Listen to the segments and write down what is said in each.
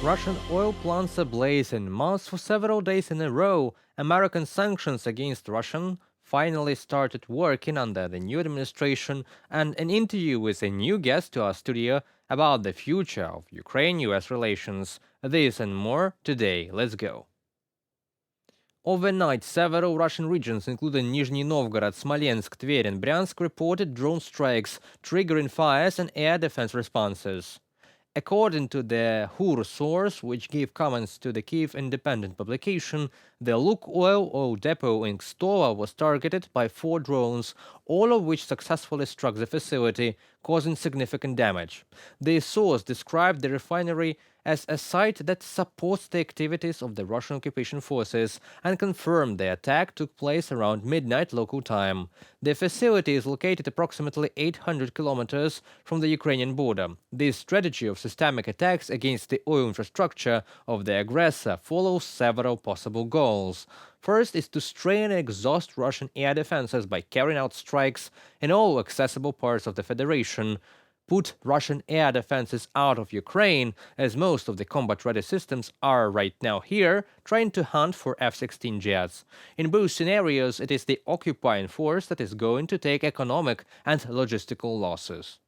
Russian oil plants ablaze in Moscow for several days in a row. American sanctions against Russia finally started working under the new administration, and an interview with a new guest to our studio about the future of Ukraine-US relations. This and more today. Let's go. Overnight, several Russian regions, including Nizhny Novgorod, Smolensk, Tver, and Bryansk, reported drone strikes, triggering fires and air defense responses. According to the HUR source, which gave comments to the Kyiv Independent publication, the Lukoil oil depot in Kstova was targeted by 4 drones, all of which successfully struck the facility, causing significant damage. The source described the refinery as a site that supports the activities of the Russian occupation forces and confirmed the attack took place around midnight local time. The facility is located approximately 800 kilometers from the Ukrainian border. This strategy of systemic attacks against the oil infrastructure of the aggressor follows several possible goals. First is to strain and exhaust Russian air defenses by carrying out strikes in all accessible parts of the Federation, put Russian air defenses out of Ukraine, as most of the combat-ready systems are right now here, trying to hunt for F-16 jets. In both scenarios, it is the occupying force that is going to take economic and logistical losses.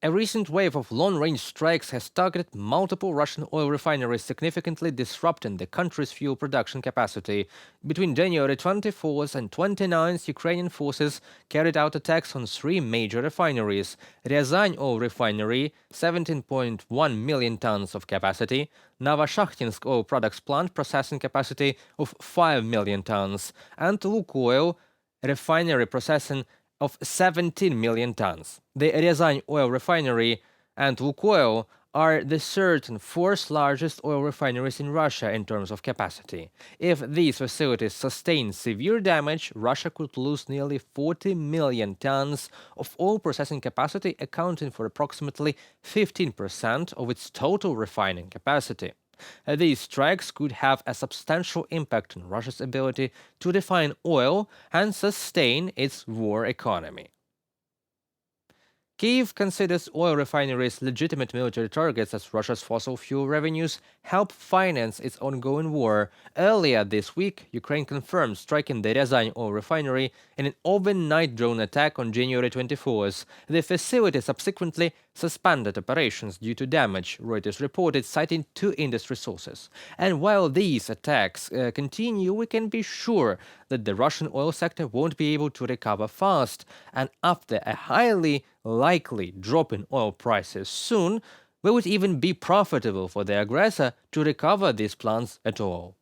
A recent wave of long-range strikes has targeted multiple Russian oil refineries, significantly disrupting the country's fuel production capacity. Between January 24th and 29th, Ukrainian forces carried out attacks on 3 major refineries: Ryazan oil refinery, 17.1 million tons of capacity; Novoshakhtinsk oil products plant processing capacity of 5 million tons; and Lukoil refinery processing of 17 million tons. The Ryazan oil refinery and Lukoil are the third and fourth largest oil refineries in Russia in terms of capacity. If these facilities sustain severe damage, Russia could lose nearly 40 million tons of oil processing capacity, accounting for approximately 15% of its total refining capacity. These strikes could have a substantial impact on Russia's ability to refine oil and sustain its war economy. Kyiv considers oil refineries legitimate military targets as Russia's fossil fuel revenues help finance its ongoing war. Earlier this week, Ukraine confirmed striking the Ryazan oil refinery in an overnight drone attack on January 24th. The facility subsequently suspended operations due to damage, Reuters reported, citing 2 industry sources. And while these attacks continue, we can be sure that the Russian oil sector won't be able to recover fast, and after a highly likely drop in oil prices soon, will it even be profitable for the aggressor to recover these plants at all?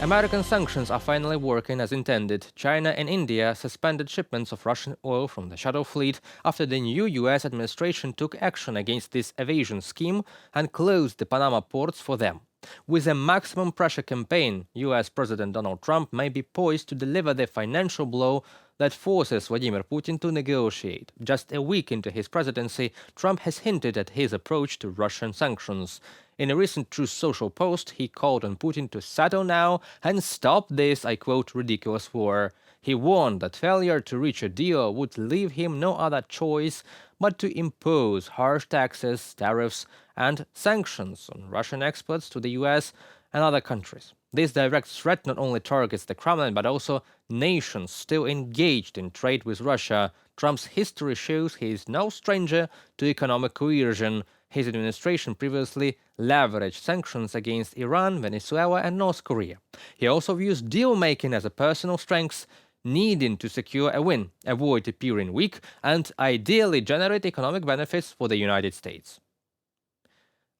American sanctions are finally working as intended. China and India suspended shipments of Russian oil from the Shadow Fleet after the new US administration took action against this evasion scheme and closed the Panama ports for them. With a maximum pressure campaign, US President Donald Trump may be poised to deliver the financial blow that forces Vladimir Putin to negotiate. Just a week into his presidency, Trump has hinted at his approach to Russian sanctions. In a recent Truth Social post, he called on Putin to settle now and stop this, I quote, ridiculous war. He warned that failure to reach a deal would leave him no other choice but to impose harsh taxes, tariffs, and sanctions on Russian exports to the US and other countries. This direct threat not only targets the Kremlin but also nations still engaged in trade with Russia. Trump's history shows he is no stranger to economic coercion. His administration previously leveraged sanctions against Iran, Venezuela, and North Korea. He also views deal-making as a personal strength, needing to secure a win, avoid appearing weak, and ideally generate economic benefits for the United States.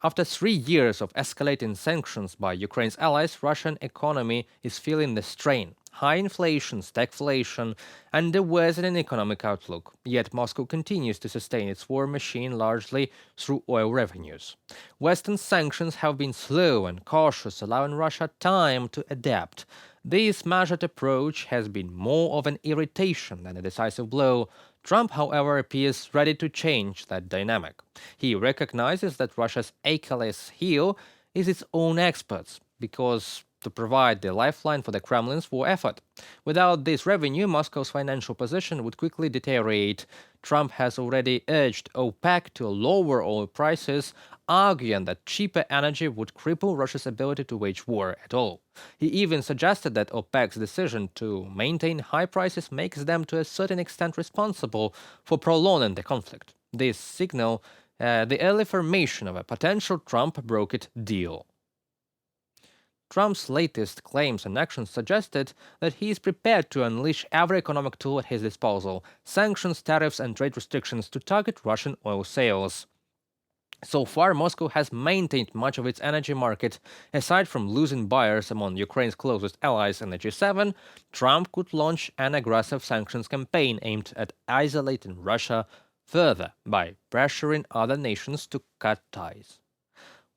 After 3 years of escalating sanctions by Ukraine's allies, Russian economy is feeling the strain. High inflation, stagflation, and a worsening economic outlook. Yet Moscow continues to sustain its war machine largely through oil revenues. Western sanctions have been slow and cautious, allowing Russia time to adapt. This measured approach has been more of an irritation than a decisive blow. Trump, however, appears ready to change that dynamic. He recognizes that Russia's Achilles heel is its own exports, because to provide the lifeline for the Kremlin's war effort. Without this revenue, Moscow's financial position would quickly deteriorate. Trump has already urged OPEC to lower oil prices, arguing that cheaper energy would cripple Russia's ability to wage war at all. He even suggested that OPEC's decision to maintain high prices makes them to a certain extent responsible for prolonging the conflict. This signal the early formation of a potential Trump-brokered deal. Trump's latest claims and actions suggested that he is prepared to unleash every economic tool at his disposal, sanctions, tariffs, and trade restrictions to target Russian oil sales. So far, Moscow has maintained much of its energy market. Aside from losing buyers among Ukraine's closest allies in the G7, Trump could launch an aggressive sanctions campaign aimed at isolating Russia further by pressuring other nations to cut ties.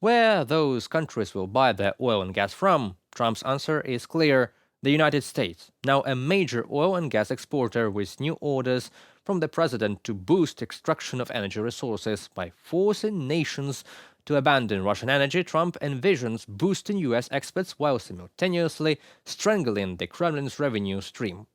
Where those countries will buy their oil and gas from, Trump's answer is clear: the United States, now a major oil and gas exporter with new orders from the president to boost extraction of energy resources by forcing nations to abandon Russian energy. Trump envisions boosting US exports while simultaneously strangling the Kremlin's revenue stream.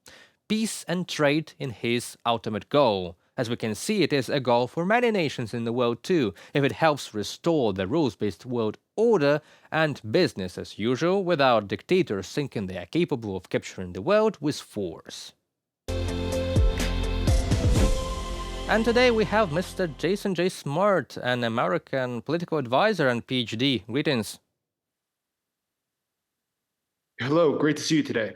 Peace and trade in his ultimate goal. As we can see, it is a goal for many nations in the world too, if it helps restore the rules-based world order and business as usual without dictators thinking they are capable of capturing the world with force. And today we have Mr. Jason J. Smart, an American political advisor and PhD. Greetings. Hello, great to see you today.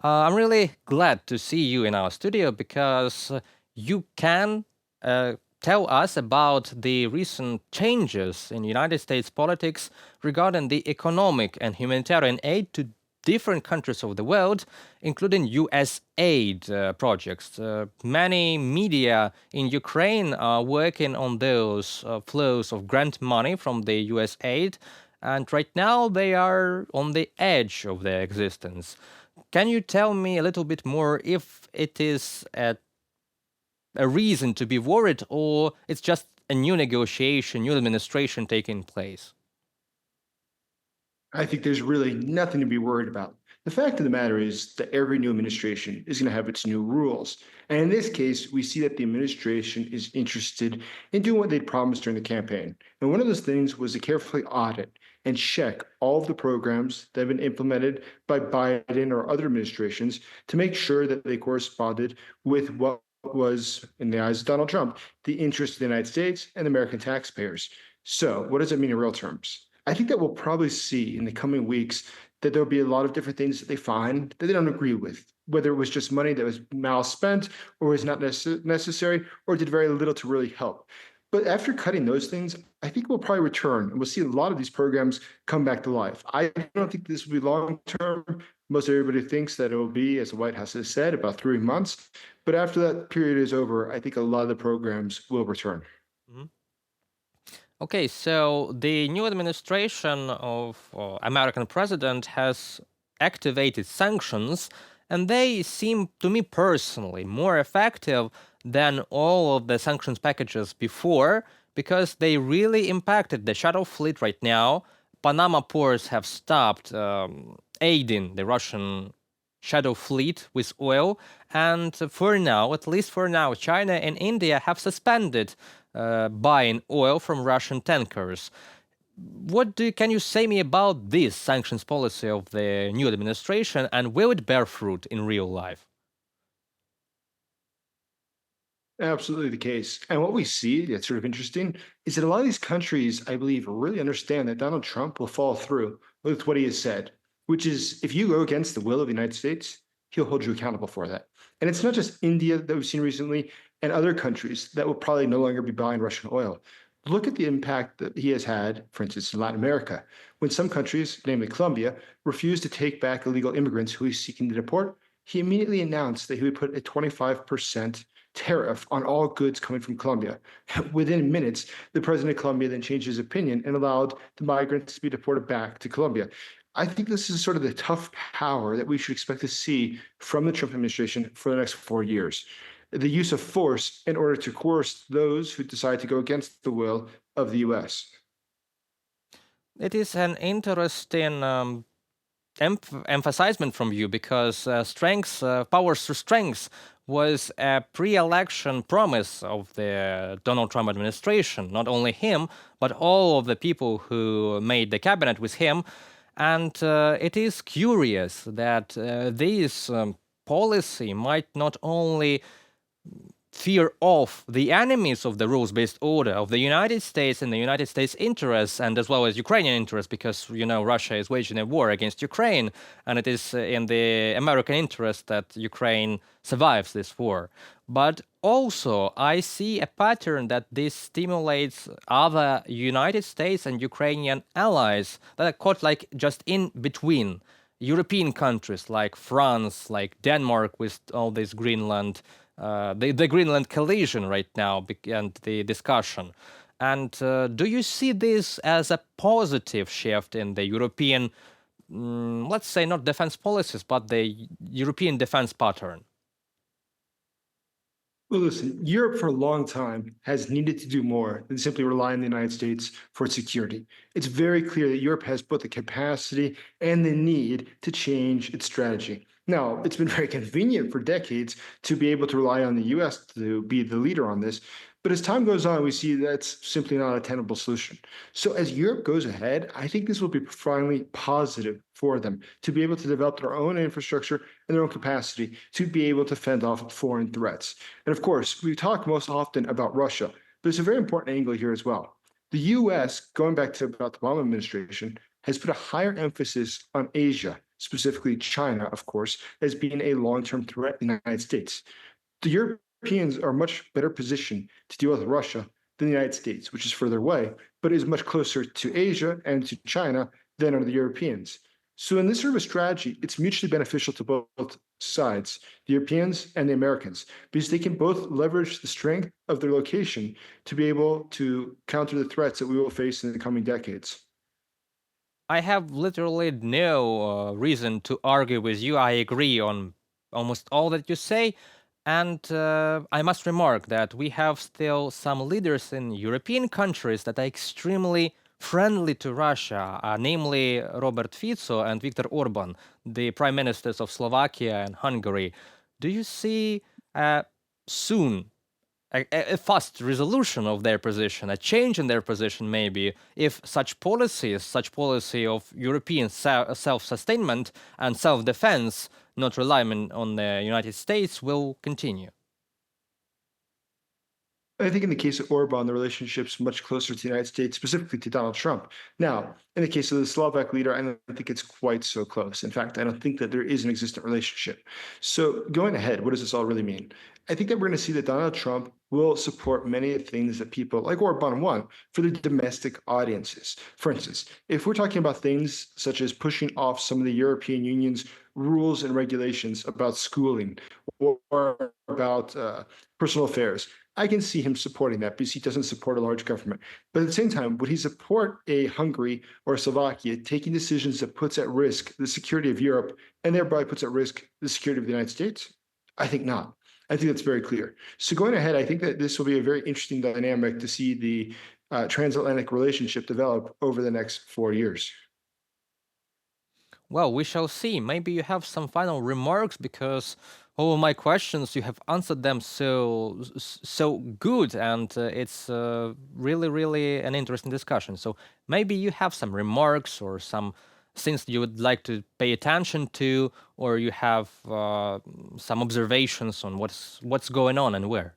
I'm really glad to see you in our studio because you can tell us about the recent changes in United States politics regarding the economic and humanitarian aid to different countries of the world, including US aid projects. Many media in Ukraine are working on those flows of grant money from the US aid, and right now they are on the edge of their existence. Can you tell me a little bit more if it is a reason to be worried, or it's just a new negotiation, new administration taking place? I think there's really nothing to be worried about. The fact of the matter is that every new administration is going to have its new rules. And in this case, we see that the administration is interested in doing what they promised during the campaign. And one of those things was to carefully audit and check all of the programs that have been implemented by Biden or other administrations to make sure that they corresponded with what was, in the eyes of Donald Trump, the interest of the United States and American taxpayers. So, what does it mean in real terms? I think that we'll probably see in the coming weeks that there'll be a lot of different things that they find that they don't agree with, whether it was just money that was mal-spent or was not necessary or did very little to really help. But after cutting those things, I think we'll probably return and we'll see a lot of these programs come back to life. I don't think this will be long term. Most everybody thinks that it will be, as the White House has said, about 3 months. But after that period is over, I think a lot of the programs will return. Mhm. Okay, so the new administration of American president has activated sanctions, and they seem to me personally more effective than all of the sanctions packages before because they really impacted the shadow fleet right now. Panama ports have stopped aiding the Russian shadow fleet with oil, and for now, at least for now, China and India have suspended buying oil from Russian tankers. Can you say me about this sanctions policy of the new administration, and will it bear fruit in real life? Absolutely the case. And what we see that's sort of interesting is that a lot of these countries, I believe, really understand that Donald Trump will follow through with what he has said, which is if you go against the will of the United States, he'll hold you accountable for that. And it's not just India that we've seen recently and other countries that will probably no longer be buying Russian oil. Look at the impact that he has had, for instance, in Latin America, when some countries, namely Colombia, refused to take back illegal immigrants who he's seeking to deport. He immediately announced that he would put a 25% tariff on all goods coming from Colombia. Within minutes, the president of Colombia then changed his opinion and allowed the migrants to be deported back to Colombia. I think this is sort of the tough power that we should expect to see from the Trump administration for the next 4 years. The use of force in order to coerce those who decide to go against the will of the US. It is an interesting emphasizement from you because powers through strength was a pre-election promise of the Donald Trump administration. Not only him, but all of the people who made the cabinet with him. And it is curious that this policy might not only fear of the enemies of the rules-based order of the United States and the United States interests, and as well as Ukrainian interests, because Russia is waging a war against Ukraine, and it is in the American interest that Ukraine survives this war. But also, I see a pattern that this stimulates other United States and Ukrainian allies that are caught like just in between. European countries like France, like Denmark, with all this Greenland, the Greenland collision right now, and the discussion. And do you see this as a positive shift in the European, let's say not defense policies, but the European defense pattern? Well, listen, Europe for a long time has needed to do more than simply rely on the United States for its security. It's very clear that Europe has both the capacity and the need to change its strategy. Now, it's been very convenient for decades to be able to rely on the US to be the leader on this. But as time goes on, we see that's simply not a tenable solution. So as Europe goes ahead, I think this will be profoundly positive for them to be able to develop their own infrastructure and their own capacity to be able to fend off foreign threats. And of course, we talk most often about Russia. There's a very important angle here as well. The US, going back to about the Obama administration, has put a higher emphasis on Asia, specifically China, of course, as being a long-term threat in the United States. The Europeans are much better positioned to deal with Russia than the United States, which is further away, but is much closer to Asia and to China than are the Europeans. So in this sort of a strategy, it's mutually beneficial to both sides, the Europeans and the Americans, because they can both leverage the strength of their location to be able to counter the threats that we will face in the coming decades. I have literally no reason to argue with you. I agree on almost all that you say. And I must remark that we have still some leaders in European countries that are extremely friendly to Russia, namely Robert Fico and Viktor Orban, the prime ministers of Slovakia and Hungary. Do you see soon a fast resolution of their position, a change in their position, maybe, if such policies, such policy of European self-sustainment and self-defense, not relying on the United States, will continue? I think in the case of Orban, the relationship's much closer to the United States, specifically to Donald Trump. Now, in the case of the Slovak leader, I don't think it's quite so close. In fact, I don't think that there is an existent relationship. So going ahead, what does this all really mean? I think that we're going to see that Donald Trump will support many of the things that people like Orban want for the domestic audiences. For instance, if we're talking about things such as pushing off some of the European Union's rules and regulations about schooling or about personal affairs, I can see him supporting that because he doesn't support a large government. But at the same time, would he support a Hungary or Slovakia taking decisions that puts at risk the security of Europe and thereby puts at risk the security of the United States? I think not. I think that's very clear. So going ahead, I think that this will be a very interesting dynamic to see the transatlantic relationship develop over the next 4 years. Well, we shall see. Maybe you have some final remarks because all of my questions you have answered them so good, and it's really really an interesting discussion. So maybe you have some remarks or some things you would like to pay attention to, or you have some observations on what's going on and where.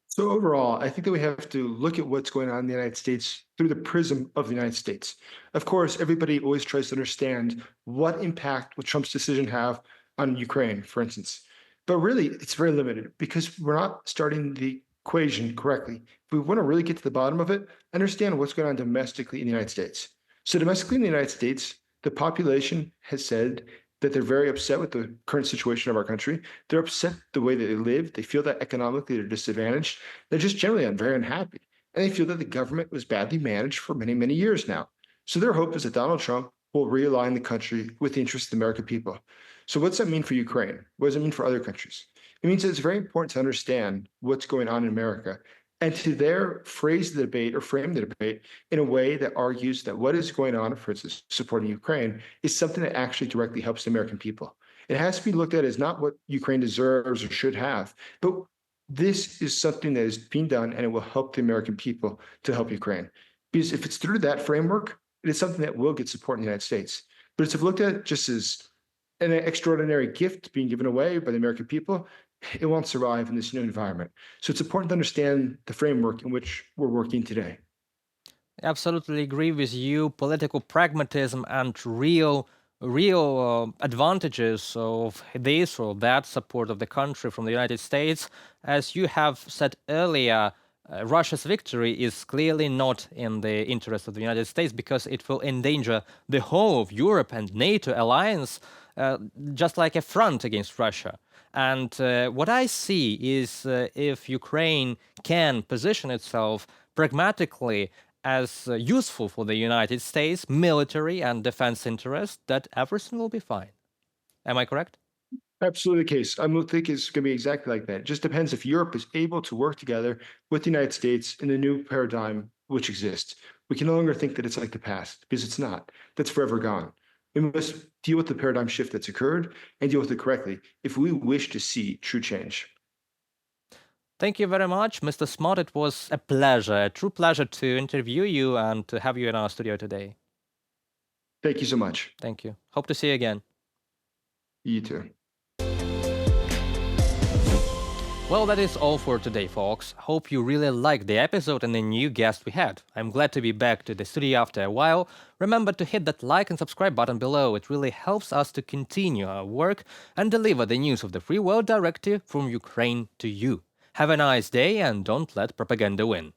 So overall, I think that we have to look at what's going on in the United States through the prism of the United States. Of course, everybody always tries to understand what impact will Trump's decision have on Ukraine, for instance. But really, it's very limited because we're not starting the equation correctly. If we want to really get to the bottom of it, understand what's going on domestically in the United States. So domestically in the United States, the population has said that they're very upset with the current situation of our country. They're upset the way that they live. They feel that economically they're disadvantaged. They're just generally very unhappy. And they feel that the government was badly managed for many, many years now. So their hope is that Donald Trump will realign the country with the interests of the American people. So what's that mean for Ukraine? What does it mean for other countries? It means that it's very important to understand what's going on in America and to there phrase the debate or frame the debate in a way that argues that what is going on, for instance, supporting Ukraine, is something that actually directly helps the American people. It has to be looked at as not what Ukraine deserves or should have, but this is something that is being done and it will help the American people to help Ukraine. Because if it's through that framework, it is something that will get support in the United States. But it's looked at just as an extraordinary gift being given away by the American people, it won't survive in this new environment. So it's important to understand the framework in which we're working today. Absolutely agree with you. Political pragmatism and real advantages of this or that support of the country from the United States. As you have said earlier, Russia's victory is clearly not in the interest of the United States because it will endanger the whole of Europe and NATO alliance, just like a front against Russia. And what I see is if Ukraine can position itself pragmatically as useful for the United States military and defense interests, that everything will be fine. Am I correct? Absolutely the case. I think it's going to be exactly like that. It just depends if Europe is able to work together with the United States in the new paradigm which exists. We can no longer think that it's like the past because it's not. That's forever gone. We must deal with the paradigm shift that's occurred and deal with it correctly if we wish to see true change. Thank you very much, Mr. Smart. It was a pleasure, a true pleasure to interview you and to have you in our studio today. Thank you so much. Thank you. Hope to see you again. You too. Well, that is all for today, folks. Hope you really liked the episode and the new guest we had. I'm glad to be back to the studio after a while. Remember to hit that like and subscribe button below. It really helps us to continue our work and deliver the news of the free world directly from Ukraine to you. Have a nice day and don't let propaganda win.